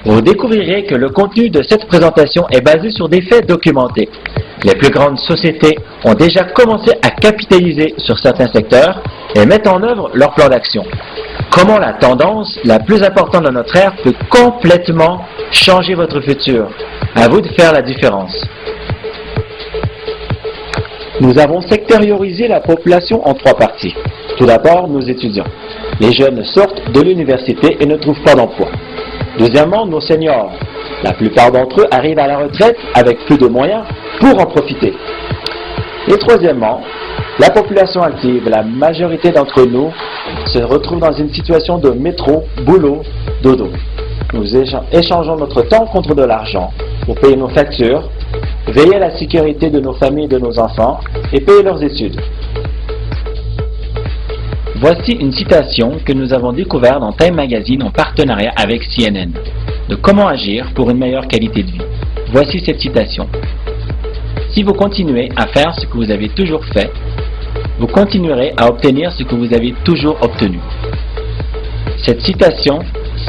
Vous découvrirez que le contenu de cette présentation est basé sur des faits documentés. Les plus grandes sociétés ont déjà commencé à capitaliser sur certains secteurs et mettent en œuvre leur plan d'action. Comment la tendance la plus importante de notre ère peut complètement changer votre futur? À vous de faire la différence. Nous avons sectorisé la population en 3 parties. Tout d'abord, nos étudiants. Les jeunes sortent de l'université et ne trouvent pas d'emploi. Deuxièmement, nos seniors. La plupart d'entre eux arrivent à la retraite avec plus de moyens pour en profiter. Et troisièmement, la population active, la majorité d'entre nous se retrouve dans une situation de métro, boulot, dodo. Nous échangeons notre temps contre de l'argent pour payer nos factures, veiller à la sécurité de nos familles et de nos enfants et payer leurs études. Voici une citation que nous avons découverte dans Time Magazine en partenariat avec CNN, de comment agir pour une meilleure qualité de vie. Voici cette citation. Si vous continuez à faire ce que vous avez toujours fait, vous continuerez à obtenir ce que vous avez toujours obtenu. Cette citation,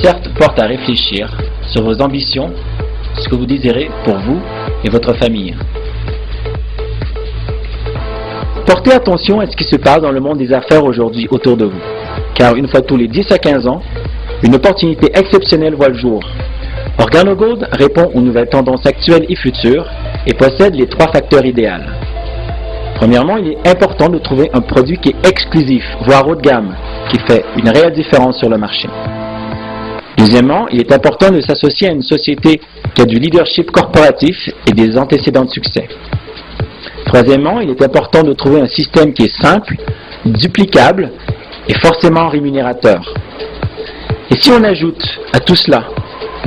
certes, porte à réfléchir sur vos ambitions, ce que vous désirez pour vous et votre famille. Portez attention à ce qui se passe dans le monde des affaires aujourd'hui autour de vous, car une fois tous les 10 à 15 ans, une opportunité exceptionnelle voit le jour. OrganoGold répond aux nouvelles tendances actuelles et futures et possède les 3 facteurs idéaux. Premièrement, il est important de trouver un produit qui est exclusif, voire haut de gamme, qui fait une réelle différence sur le marché. Deuxièmement, il est important de s'associer à une société qui a du leadership corporatif et des antécédents de succès. Troisièmement, il est important de trouver un système qui est simple, duplicable et forcément rémunérateur. Et si on ajoute à tout cela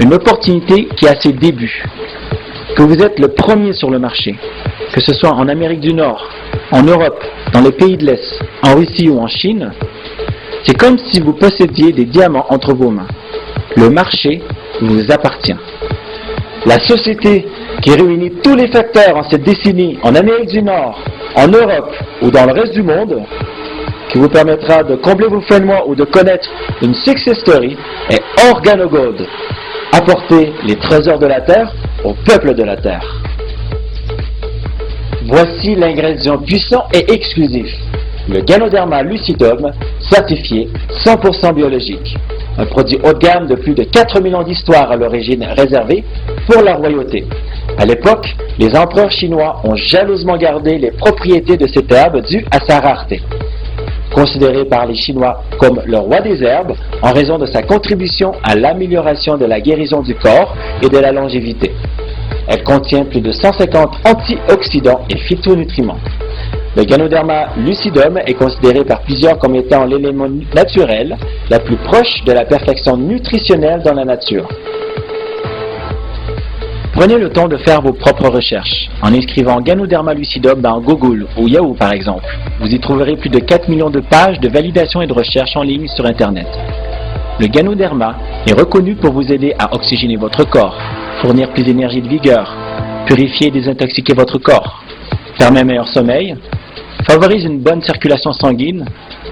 une opportunité qui a ses débuts, que vous êtes le premier sur le marché, que ce soit en Amérique du Nord, en Europe, dans les pays de l'Est, en Russie ou en Chine, c'est comme si vous possédiez des diamants entre vos mains. Le marché vous appartient. La société qui réunit tous les facteurs en cette décennie en Amérique du Nord, en Europe ou dans le reste du monde, qui vous permettra de combler vos fins de mois ou de connaître une success story, est OrganoGold. Apporter les trésors de la Terre au peuple de la Terre. Voici l'ingrédient puissant et exclusif, le Ganoderma Lucidum, certifié 100% biologique. Un produit haut de gamme de plus de 4 millions d'histoires à l'origine réservée pour la royauté. À l'époque, les empereurs chinois ont jalousement gardé les propriétés de cette herbe dues à sa rareté. Considéré par les Chinois comme le roi des herbes en raison de sa contribution à l'amélioration de la guérison du corps et de la longévité. Elle contient plus de 150 antioxydants et phytonutriments. Le Ganoderma Lucidum est considéré par plusieurs comme étant l'élément naturel la plus proche de la perfection nutritionnelle dans la nature. Prenez le temps de faire vos propres recherches en inscrivant Ganoderma Lucidum dans Google ou Yahoo par exemple. Vous y trouverez plus de 4 millions de pages de validation et de recherche en ligne sur Internet. Le Ganoderma est reconnu pour vous aider à oxygéner votre corps, fournir plus d'énergie et de vigueur, purifier et désintoxiquer votre corps, permet un meilleur sommeil, favorise une bonne circulation sanguine,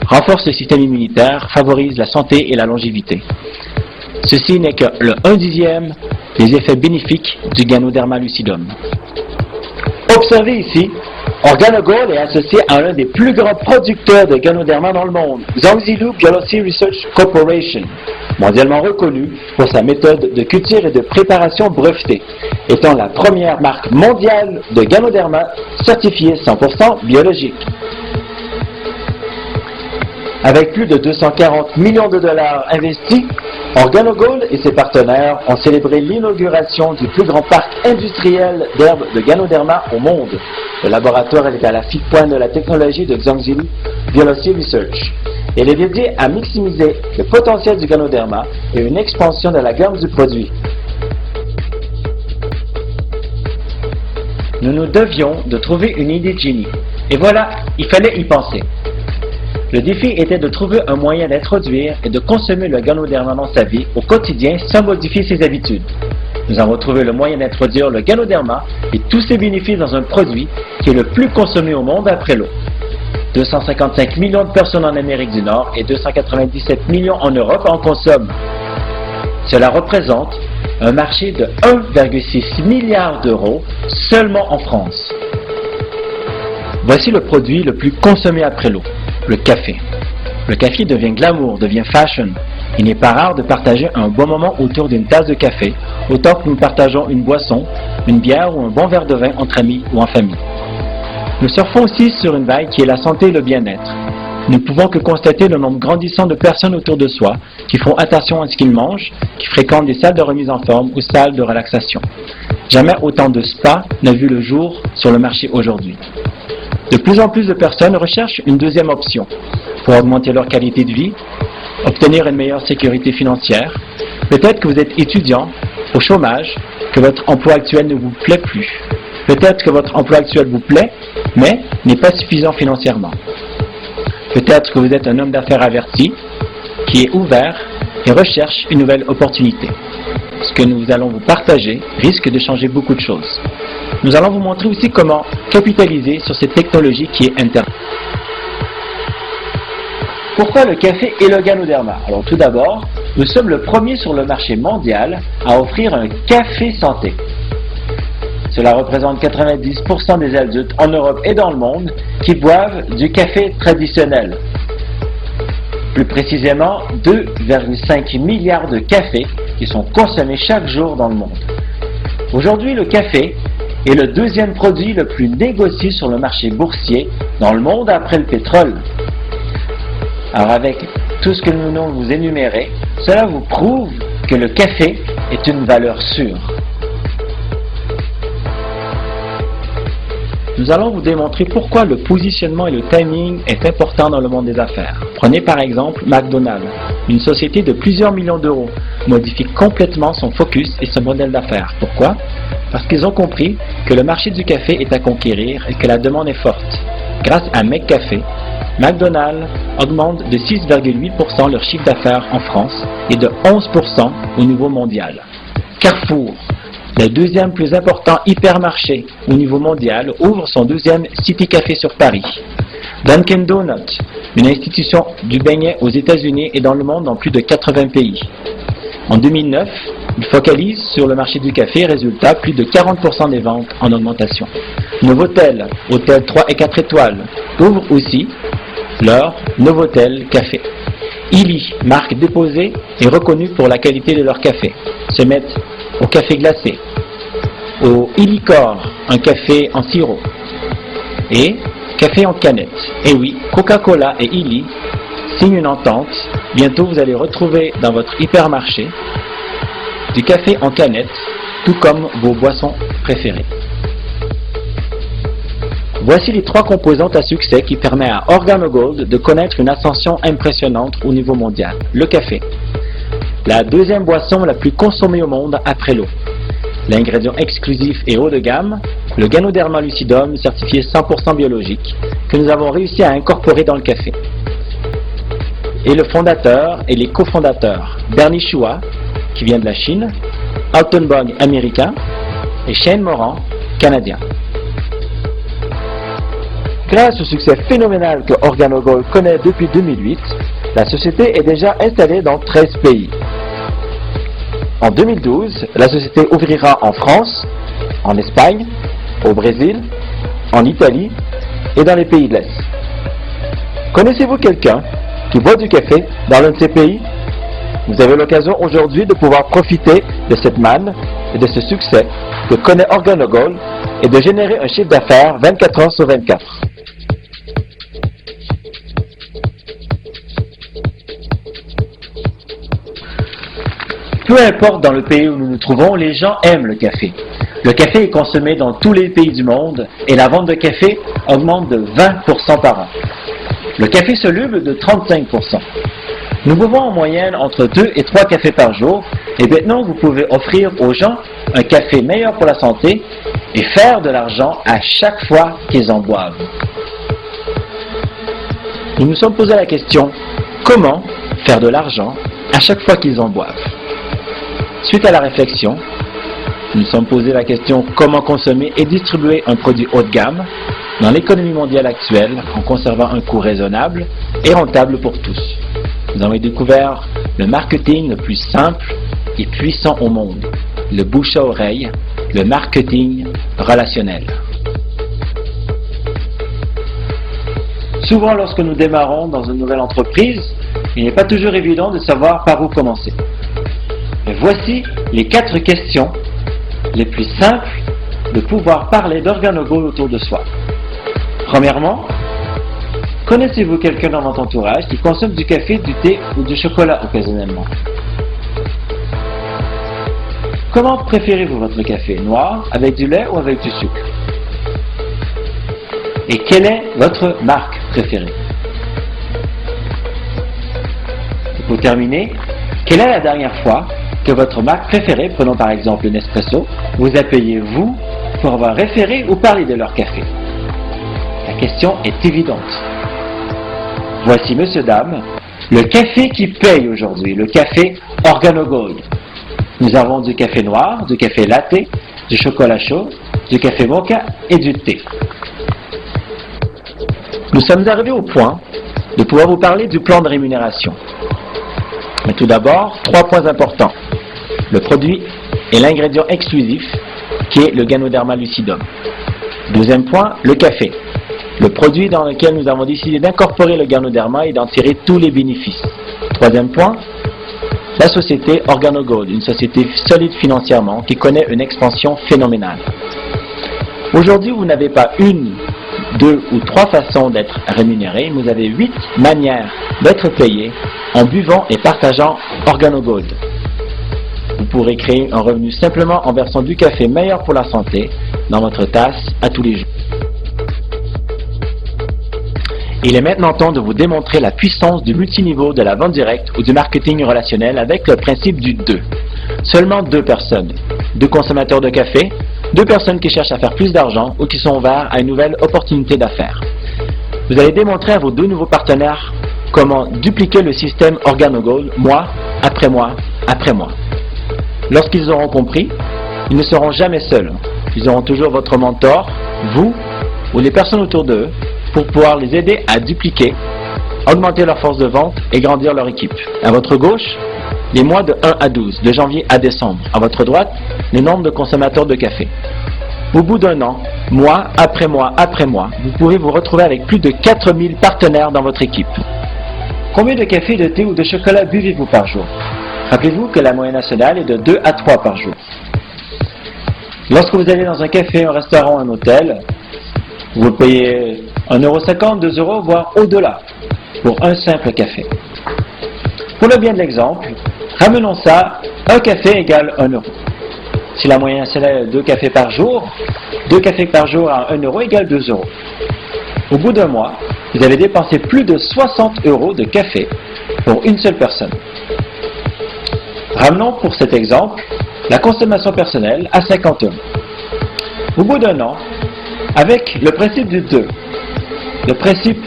renforce le système immunitaire, favorise la santé et la longévité. Ceci n'est que le 1/10 des effets bénéfiques du Ganoderma Lucidum. Observez ici, OrganoGold est associé à l'un des plus grands producteurs de Ganoderma dans le monde, Zhangjilu Biology Research Corporation, mondialement reconnu pour sa méthode de culture et de préparation brevetée, étant la première marque mondiale de Ganoderma certifiée 100% biologique. Avec plus de 240 millions de dollars investis, OrganoGold et ses partenaires ont célébré l'inauguration du plus grand parc industriel d'herbes de Ganoderma au monde. Le laboratoire est à la fine pointe de la technologie de Zhangjilu Biology Research. Il est dédié à maximiser le potentiel du Ganoderma et une expansion de la gamme du produit. Nous nous devions de trouver une idée de génie. Et voilà, il fallait y penser. Le défi était de trouver un moyen d'introduire et de consommer le Ganoderma dans sa vie au quotidien sans modifier ses habitudes. Nous avons trouvé le moyen d'introduire le Ganoderma et tous ses bénéfices dans un produit qui est le plus consommé au monde après l'eau. 255 millions de personnes en Amérique du Nord et 297 millions en Europe en consomment. Cela représente un marché de 1,6 milliard d'euros seulement en France. Voici le produit le plus consommé après l'eau, le café. Le café devient glamour, devient fashion. Il n'est pas rare de partager un bon moment autour d'une tasse de café, autant que nous partageons une boisson, une bière ou un bon verre de vin entre amis ou en famille. Nous surfons aussi sur une vague qui est la santé et le bien-être. Nous ne pouvons que constater le nombre grandissant de personnes autour de soi qui font attention à ce qu'ils mangent, qui fréquentent des salles de remise en forme ou salles de relaxation. Jamais autant de spas n'a vu le jour sur le marché aujourd'hui. De plus en plus de personnes recherchent une deuxième option pour augmenter leur qualité de vie, obtenir une meilleure sécurité financière. Peut-être que vous êtes étudiant, au chômage, que votre emploi actuel ne vous plaît plus. Peut-être que votre emploi actuel vous plaît, mais n'est pas suffisant financièrement. Peut-être que vous êtes un homme d'affaires averti, qui est ouvert et recherche une nouvelle opportunité. Ce que nous allons vous partager risque de changer beaucoup de choses. Nous allons vous montrer aussi comment capitaliser sur cette technologie qui est Internet. Pourquoi le café et le Ganoderma? Alors tout d'abord, nous sommes le premier sur le marché mondial à offrir un café santé. Cela représente 90% des adultes en Europe et dans le monde qui boivent du café traditionnel. Plus précisément, 2,5 milliards de cafés qui sont consommés chaque jour dans le monde. Aujourd'hui, le café est le deuxième produit le plus négocié sur le marché boursier dans le monde après le pétrole. Alors avec tout ce que nous venons de vous énumérer, cela vous prouve que le café est une valeur sûre. Nous allons vous démontrer pourquoi le positionnement et le timing est important dans le monde des affaires. Prenez par exemple McDonald's, une société de plusieurs millions d'euros, modifie complètement son focus et son modèle d'affaires. Pourquoi? Parce qu'ils ont compris que le marché du café est à conquérir et que la demande est forte. Grâce à McCafé, McDonald's augmente de 6,8% leur chiffre d'affaires en France et de 11% au niveau mondial. Carrefour, le deuxième plus important hypermarché au niveau mondial, ouvre son deuxième City Café sur Paris. Dunkin' Donuts, une institution du beignet aux États-Unis et dans le monde dans plus de 80 pays. En 2009, il focalise sur le marché du café, résultat, plus de 40% des ventes en augmentation. Novotel, hôtel 3 et 4 étoiles, ouvre aussi leur Novotel Café. Illy, marque déposée et reconnue pour la qualité de leur café, se mettent au café glacé, au Illycore, un café en sirop, et café en canette. Et oui, Coca-Cola et Illy signent une entente. Bientôt, vous allez retrouver dans votre hypermarché du café en canette, tout comme vos boissons préférées. Voici les 3 composantes à succès qui permettent à OrganoGold de connaître une ascension impressionnante au niveau mondial. Le café, la deuxième boisson la plus consommée au monde après l'eau. L'ingrédient exclusif et haut de gamme, le Ganoderma lucidum certifié 100% biologique, que nous avons réussi à incorporer dans le café. Et le fondateur et les cofondateurs, Bernie Chua, qui vient de la Chine, Altenburg américain et Shane Moran, canadien. Grâce au succès phénoménal que OrganoGold connaît depuis 2008, la société est déjà installée dans 13 pays. En 2012, la société ouvrira en France, en Espagne, au Brésil, en Italie et dans les pays de l'Est. Connaissez-vous quelqu'un qui boit du café dans l'un de ces pays? Vous avez l'occasion aujourd'hui de pouvoir profiter de cette manne et de ce succès que connaît OrganoGold et de générer un chiffre d'affaires 24 heures sur 24. Peu importe dans le pays où nous nous trouvons, les gens aiment le café. Le café est consommé dans tous les pays du monde et la vente de café augmente de 20% par an. Le café soluble de 35%. Nous buvons en moyenne entre 2 et 3 cafés par jour et maintenant vous pouvez offrir aux gens un café meilleur pour la santé et faire de l'argent à chaque fois qu'ils en boivent. Nous nous sommes posé la question, comment faire de l'argent à chaque fois qu'ils en boivent? Suite à la réflexion, nous nous sommes posé la question comment consommer et distribuer un produit haut de gamme dans l'économie mondiale actuelle en conservant un coût raisonnable et rentable pour tous. Nous avons découvert le marketing le plus simple et puissant au monde. le bouche à oreille, le marketing relationnel. Souvent, lorsque nous démarrons dans une nouvelle entreprise, il n'est pas toujours évident de savoir par où commencer. Mais voici les 4 questions les plus simples de pouvoir parler d'OrganoGold autour de soi. Premièrement, connaissez-vous quelqu'un dans votre entourage qui consomme du café, du thé ou du chocolat occasionnellement? Comment préférez-vous votre café? Noir, avec du lait ou avec du sucre? Et quelle est votre marque préférée? Et pour terminer, quelle est la dernière fois que votre marque préférée, prenons par exemple le Nespresso, vous a payé vous pour avoir référé ou parlé de leur café? La question est évidente. Voici, monsieur, dame, le café qui paye aujourd'hui, le café OrganoGold. Nous avons du café noir, du café latte, du chocolat chaud, du café mocha et du thé. Nous sommes arrivés au point de pouvoir vous parler du plan de rémunération. Mais tout d'abord, 3 points importants. Le produit et l'ingrédient exclusif qui est le Ganoderma lucidum. Deuxième point, le café. Le produit dans lequel nous avons décidé d'incorporer le Ganoderma et d'en tirer tous les bénéfices. Troisième point, la société OrganoGold, une société solide financièrement qui connaît une expansion phénoménale. Aujourd'hui, vous n'avez pas 1, 2 ou 3 façons d'être rémunéré, vous avez 8 manières d'être payé en buvant et partageant OrganoGold. Vous pourrez créer un revenu simplement en versant du café meilleur pour la santé dans votre tasse à tous les jours. Il est maintenant temps de vous démontrer la puissance du multiniveau de la vente directe ou du marketing relationnel avec le principe du 2. Seulement 2 personnes, 2 consommateurs de café, 2 personnes qui cherchent à faire plus d'argent ou qui sont ouverts à une nouvelle opportunité d'affaires. Vous allez démontrer à vos 2 nouveaux partenaires comment dupliquer le système OrganoGold mois après mois après mois. Lorsqu'ils auront compris, ils ne seront jamais seuls. Ils auront toujours votre mentor, vous ou les personnes autour d'eux pour pouvoir les aider à dupliquer, augmenter leur force de vente et grandir leur équipe. À votre gauche, les mois de 1 à 12, de janvier à décembre. À votre droite, le nombre de consommateurs de café. Au bout d'un an, mois après mois après mois, vous pourrez vous retrouver avec plus de 4000 partenaires dans votre équipe. Combien de café, de thé ou de chocolat buvez-vous par jour? Rappelez-vous que la moyenne nationale est de 2 à 3 par jour. Lorsque vous allez dans un café, un restaurant, un hôtel, vous payez 1,50 €, 2 €, voire au-delà pour un simple café. Pour le bien de l'exemple, ramenons ça, un café égale 1 €. Si la moyenne nationale est 2 cafés par jour, 2 cafés par jour à 1 € égale 2 €. Au bout d'un mois, vous avez dépensé plus de 60 € de café pour une seule personne. Ramenons pour cet exemple la consommation personnelle à 50 €. Au bout d'un an, avec le principe du 2, le principe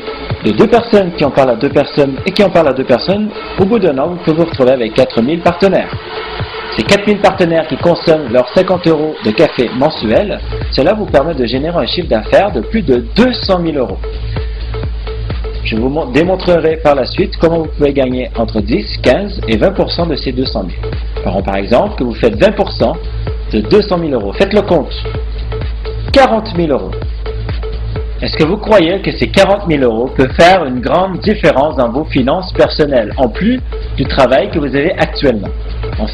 de 2 personnes qui en parlent à 2 personnes et qui en parlent à 2 personnes, au bout d'un an, vous pouvez vous retrouver avec 4000 partenaires. Ces 4000 partenaires qui consomment leurs 50 € de café mensuel, cela vous permet de générer un chiffre d'affaires de plus de 200 000 €. Je vous démontrerai par la suite comment vous pouvez gagner entre 10, 15 et 20% de ces 200 000. Parlons par exemple que vous faites 20% de 200 000 €. Faites le compte. 40 000 €. Est-ce que vous croyez que ces 40 000 € peuvent faire une grande différence dans vos finances personnelles, en plus du travail que vous avez actuellement?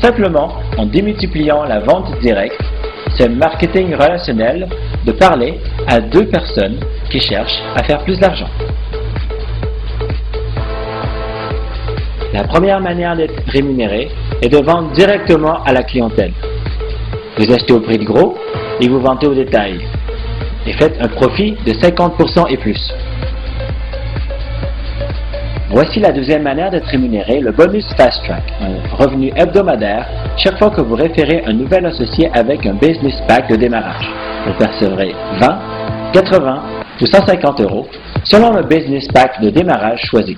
Simplement en démultipliant la vente directe, c'est le marketing relationnel de parler à 2 personnes qui cherchent à faire plus d'argent. La première manière d'être rémunéré est de vendre directement à la clientèle. Vous achetez au prix de gros et vous vendez au détail. Et faites un profit de 50% et plus. Voici la deuxième manière d'être rémunéré, le bonus Fast Track, un revenu hebdomadaire chaque fois que vous référez un nouvel associé avec un business pack de démarrage. Vous percevrez 20, 80 ou 150 € selon le business pack de démarrage choisi.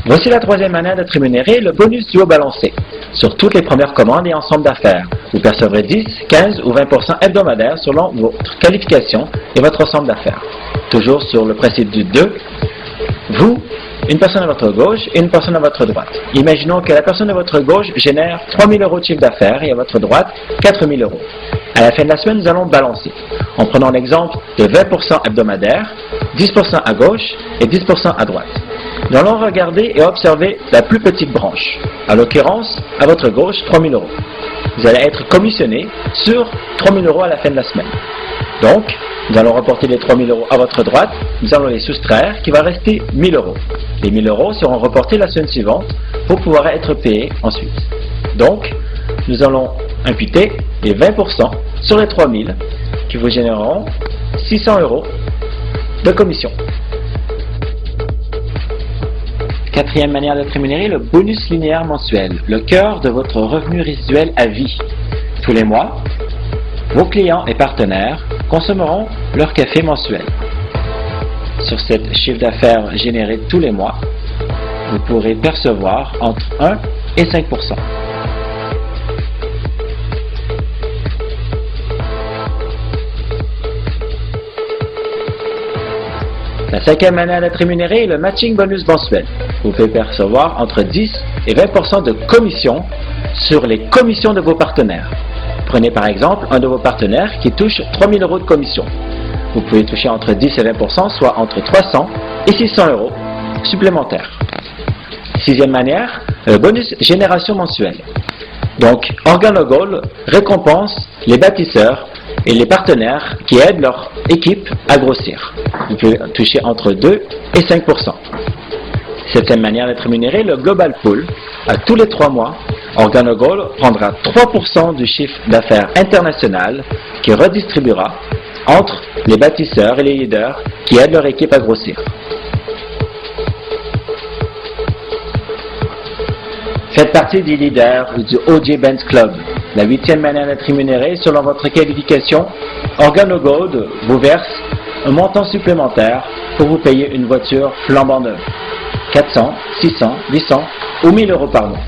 Voici la troisième manière d'être rémunéré, le bonus duo balancé. Sur toutes les premières commandes et ensemble d'affaires, vous percevrez 10, 15 ou 20% hebdomadaires selon votre qualification et votre ensemble d'affaires. Toujours sur le principe du 2, vous une personne à votre gauche et une personne à votre droite. Imaginons que la personne à votre gauche génère 3 000 euros de chiffre d'affaires et à votre droite 4 000 euros. À la fin de la semaine, nous allons balancer en prenant l'exemple de 20% hebdomadaire, 10% à gauche et 10% à droite. Nous allons regarder et observer la plus petite branche, en l'occurrence à votre gauche 3 000 euros. Vous allez être commissionné sur 3 000 euros à la fin de la semaine. Donc, nous allons reporter les 3 000 euros à votre droite, nous allons les soustraire, qui va rester 1 000 euros. Les 1 000 euros seront reportés la semaine suivante pour pouvoir être payés ensuite. Donc, nous allons imputer les 20% sur les 3 000 qui vous généreront 600 euros de commission. Quatrième manière d'être rémunéré, le bonus linéaire mensuel, le cœur de votre revenu résiduel à vie. Tous les mois, vos clients et partenaires consommeront leur café mensuel. Sur cet chiffre d'affaires généré tous les mois, vous pourrez percevoir entre 1 et 5%. La cinquième manière d'être rémunéré est le matching bonus mensuel. Vous pouvez percevoir entre 10 et 20% de commission sur les commissions de vos partenaires. Prenez par exemple un de vos partenaires qui touche 3 000 euros de commission. Vous pouvez toucher entre 10 et 20%, soit entre 300 et 600 euros supplémentaires. Sixième manière, le bonus génération mensuelle. Donc, OrganoGold récompense les bâtisseurs et les partenaires qui aident leur équipe à grossir. Vous pouvez toucher entre 2 et 5%. Septième manière d'être rémunéré, le Global Pool. À tous les 3 mois, OrganoGold prendra 3% du chiffre d'affaires international qui redistribuera entre les bâtisseurs et les leaders qui aident leur équipe à grossir. Faites partie des leaders du OJ Benz Club. La huitième manière d'être rémunéré, selon votre qualification, OrganoGold vous verse un montant supplémentaire pour vous payer une voiture flambant neuve. 400, 600, 800 ou 1000 euros par mois.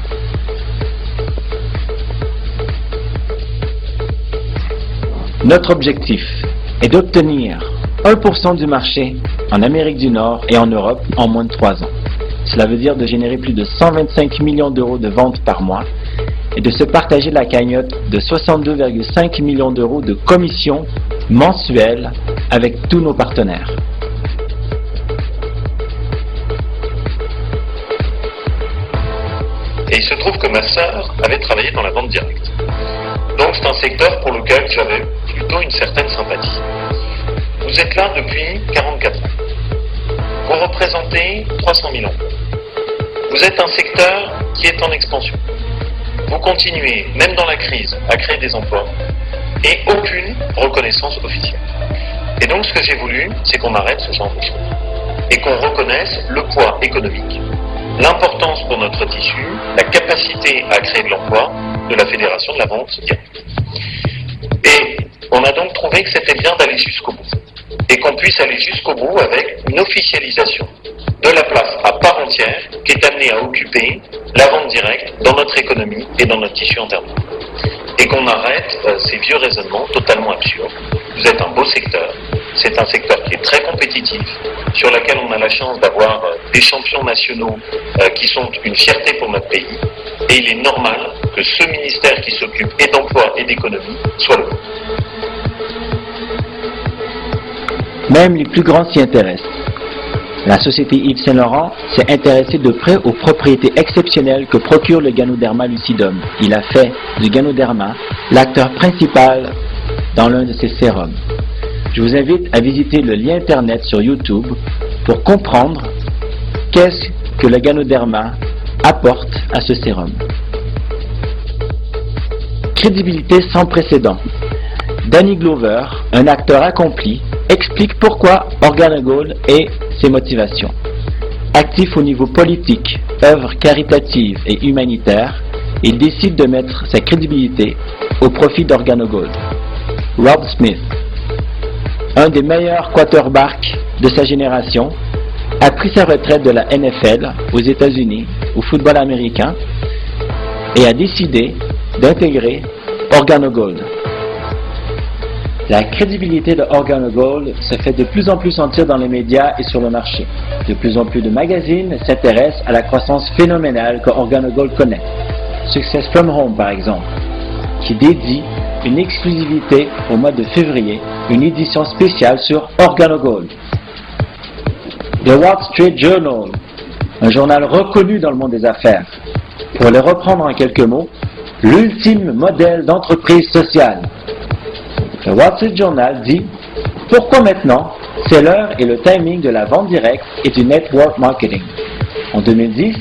Notre objectif est d'obtenir 1% du marché en Amérique du Nord et en Europe en moins de 3 ans. Cela veut dire de générer plus de 125 millions d'euros de ventes par mois et de se partager la cagnotte de 62,5 millions d'euros de commissions mensuelles avec tous nos partenaires. Et il se trouve que ma sœur avait travaillé dans la vente directe. Donc c'est un secteur pour lequel j'avais plutôt une certaine sympathie. Vous êtes là depuis 44 ans. Vous représentez 300 000 emplois. Vous êtes un secteur qui est en expansion. Vous continuez, même dans la crise, à créer des emplois et aucune reconnaissance officielle. Et donc ce que j'ai voulu, c'est qu'on arrête ce genre de choses et qu'on reconnaisse le poids économique, l'importance pour notre tissu, la capacité à créer de l'emploi de la Fédération de la vente directe. Et on a donc trouvé que c'était bien d'aller jusqu'au bout et qu'on puisse aller jusqu'au bout avec une officialisation de la place à part entière qui est amenée à occuper la vente directe dans notre économie et dans notre tissu interne. Et qu'on arrête ces vieux raisonnements totalement absurdes. Vous êtes un beau secteur, c'est un secteur qui est très compétitif, sur lequel on a la chance d'avoir des champions nationaux qui sont une fierté pour notre pays, et il est normal que ce ministère qui s'occupe et d'emploi et d'économie soit le vôtre. Même les plus grands s'y intéressent. La société Yves Saint Laurent s'est intéressée de près aux propriétés exceptionnelles que procure le Ganoderma lucidum. Il a fait du Ganoderma l'acteur principal dans l'un de ses sérums. Je vous invite à visiter le lien internet sur YouTube pour comprendre qu'est-ce que le Ganoderma apporte à ce sérum. Crédibilité sans précédent. Danny Glover, un acteur accompli, explique pourquoi OrganoGold et ses motivations. Actif au niveau politique, œuvre caritative et humanitaire, il décide de mettre sa crédibilité au profit d'OrganoGold. Rob Smith, un des meilleurs quarterbacks de sa génération, a pris sa retraite de la NFL aux États-Unis, au football américain, et a décidé d'intégrer OrganoGold. La crédibilité de OrganoGold se fait de plus en plus sentir dans les médias et sur le marché. De plus en plus de magazines s'intéressent à la croissance phénoménale que OrganoGold connaît. Success from Home par exemple, qui dédie une exclusivité au mois de février, une édition spéciale sur OrganoGold. The Wall Street Journal, un journal reconnu dans le monde des affaires. Pour le reprendre en quelques mots, l'ultime modèle d'entreprise sociale. Le Wall Street Journal dit « Pourquoi maintenant? C'est l'heure et le timing de la vente directe et du network marketing. » En 2010,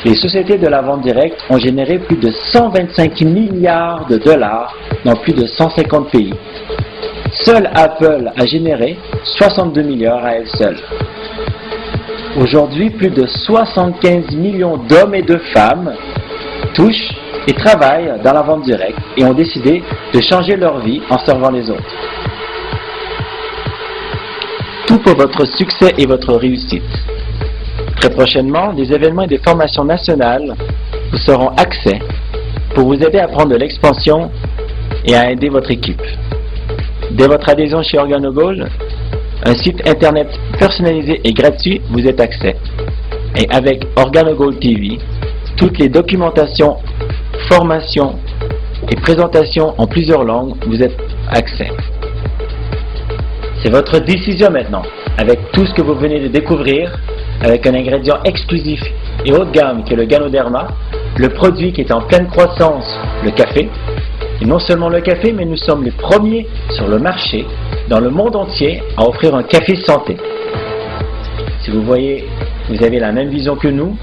les sociétés de la vente directe ont généré plus de 125 milliards de dollars dans plus de 150 pays. Seule Apple a généré 62 milliards à elle seule. Aujourd'hui, plus de 75 millions d'hommes et de femmes touchent et travaillent dans la vente directe et ont décidé de changer leur vie en servant les autres. Tout pour votre succès et votre réussite. Très prochainement, des événements et des formations nationales vous seront accès pour vous aider à prendre de l'expansion et à aider votre équipe. Dès votre adhésion chez OrganoGold, un site internet personnalisé et gratuit vous est accès. Et avec OrganoGold TV, toutes les documentations, formations et présentations en plusieurs langues vous êtes accès. C'est votre décision maintenant, avec tout ce que vous venez de découvrir, avec un ingrédient exclusif et haut de gamme qui est le Ganoderma, le produit qui est en pleine croissance, le café. Et non seulement le café, mais nous sommes les premiers sur le marché, dans le monde entier, à offrir un café santé. Si vous voyez, vous avez la même vision que nous,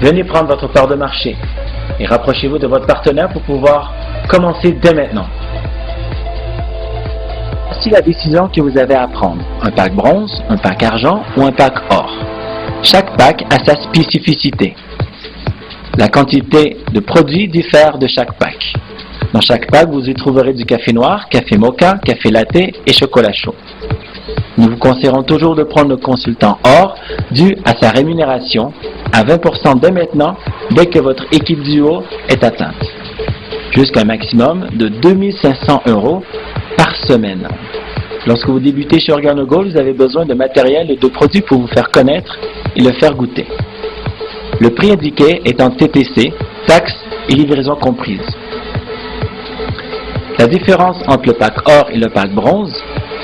venez prendre votre part de marché et rapprochez-vous de votre partenaire pour pouvoir commencer dès maintenant. Voici la décision que vous avez à prendre. Un pack bronze, un pack argent ou un pack or. Chaque pack a sa spécificité. La quantité de produits diffère de chaque pack. Dans chaque pack, vous y trouverez du café noir, café mocha, café latte et chocolat chaud. Nous vous conseillerons toujours de prendre le consultant or dû à sa rémunération à 20% dès maintenant, dès que votre équipe duo est atteinte. Jusqu'à un maximum de 2500 € par semaine. Lorsque vous débutez chez OrganoGold, vous avez besoin de matériel et de produits pour vous faire connaître et le faire goûter. Le prix indiqué est en TTC, taxes et livraison comprises. La différence entre le pack or et le pack bronze,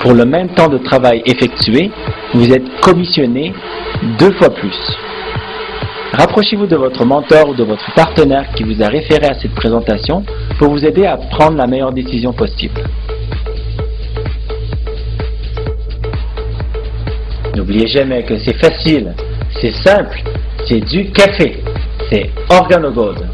pour le même temps de travail effectué, vous êtes commissionné 2 fois plus. Rapprochez-vous de votre mentor ou de votre partenaire qui vous a référé à cette présentation pour vous aider à prendre la meilleure décision possible. N'oubliez jamais que c'est facile, c'est simple, c'est du café, c'est OrganoGold.